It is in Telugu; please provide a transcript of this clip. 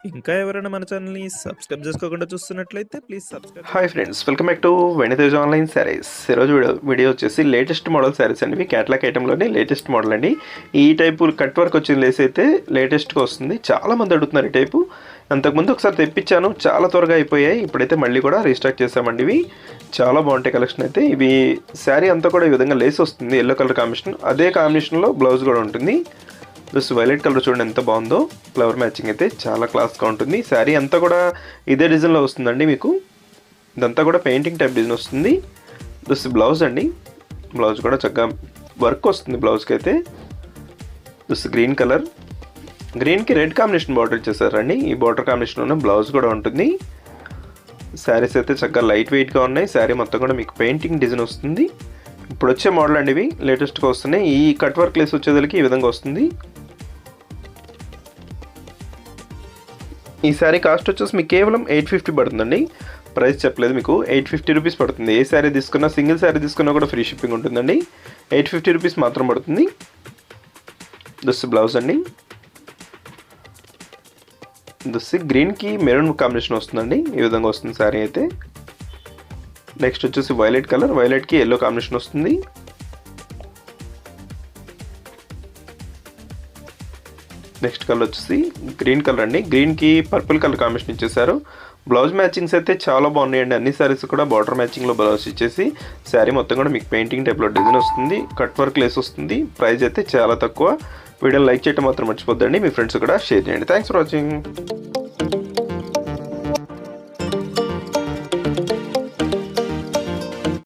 ఇంకా ఎవరైనా మన ఛానల్‌ని సబ్స్క్రైబ్ చేసుకోకుండా చూస్తున్నట్లయితే please subscribe. Hi friends, welcome back to వెనితేజ్ online saris. ఈరోజు వీడియో వచ్చేసి లేటెస్ట్ మోడల్ శారీస్ అండి. క్యాటలాగ్ ఐటెంలోనే లేటెస్ట్ మోడల్ అండి. ఈ టైపు కట్ వర్క్ వచ్చిన లేస్ అయితే లేటెస్ట్గా వస్తుంది. చాలామంది అడుగుతున్నారు ఈ టైపు. అంతకుముందు ఒకసారి తెప్పించాను, చాలా త్వరగా అయిపోయాయి. ఇప్పుడైతే మళ్ళీ కూడా రీస్టాక్ చేసామండి. ఇవి చాలా బాగుంటాయి కలెక్షన్ అయితే. ఇవి శారీ అంతా కూడా ఈ విధంగా లేస్ వస్తుంది, ఎల్లో కలర్ కాంబినేషన్. అదే కాంబినేషన్లో బ్లౌజ్ కూడా ఉంటుంది. ప్లస్ వైలెట్ కలర్ చూడండి ఎంత బాగుందో. ఫ్లవర్ మ్యాచింగ్ అయితే చాలా క్లాస్గా ఉంటుంది. శారీ అంతా కూడా ఇదే డిజైన్లో వస్తుందండి. మీకు ఇదంతా కూడా పెయింటింగ్ టైప్ డిజైన్ వస్తుంది. ప్లస్ బ్లౌజ్ అండి, బ్లౌజ్ కూడా చక్కగా వర్క్ వస్తుంది బ్లౌజ్కి అయితే. ప్లస్ గ్రీన్ కలర్, గ్రీన్కి రెడ్ కాంబినేషన్ బార్డర్ ఇచ్చేసారండి. ఈ బార్డర్ కాంబినేషన్లోనే బ్లౌజ్ కూడా ఉంటుంది. శారీస్ అయితే చక్కగా లైట్ వెయిట్గా ఉన్నాయి. శారీ మొత్తం కూడా మీకు పెయింటింగ్ డిజైన్ వస్తుంది. ఇప్పుడు వచ్చే మోడల్ అండి, ఇవి లేటెస్ట్గా వస్తున్నాయి. ఈ కట్ వర్క్ లేస్ వచ్చేసరికి ఈ విధంగా వస్తుంది. ఈ శారీ కాస్ట్ వచ్చేసి మీకు కేవలం 850 పడుతుందండి. ప్రైస్ చెప్పలేదు మీకు, 850 రూపీస్ పడుతుంది. ఏ శారీ తీసుకున్నా, సింగిల్ శారీ తీసుకున్నా కూడా ఫ్రీ షిప్పింగ్ ఉంటుందండి. 850 రూపీస్ మాత్రం పడుతుంది. దిస్ బ్లౌజ్ అండి. దిస్ గ్రీన్కి మెరూన్ కాంబినేషన్ వస్తుందండి. ఈ విధంగా వస్తుంది శారీ అయితే. నెక్స్ట్ వచ్చేసి వైలెట్ కలర్, వైలెట్కి ఎల్లో కాంబినేషన్ వస్తుంది. నెక్స్ట్ కలర్ వచ్చేసి గ్రీన్ కలర్ అండి. గ్రీన్కి పర్పుల్ కలర్ కాంబినేషన్ ఇచ్చేసారు. బ్లౌజ్ మ్యాచింగ్స్ అయితే చాలా బాగున్నాయండి. అన్ని శారీస్ కూడా బార్డర్ మ్యాచింగ్లో బ్లౌజ్ ఇచ్చేసి శారీ మొత్తం కూడా మీకు పెయింటింగ్ టైప్లో డిజైన్ వస్తుంది. కట్ వర్క్ లేస్ వస్తుంది. ప్రైస్ అయితే చాలా తక్కువ. వీడియోని లైక్ చేయడం మాత్రం మర్చిపోద్దండి. మీ ఫ్రెండ్స్ కూడా షేర్ చేయండి. Thanks for watching.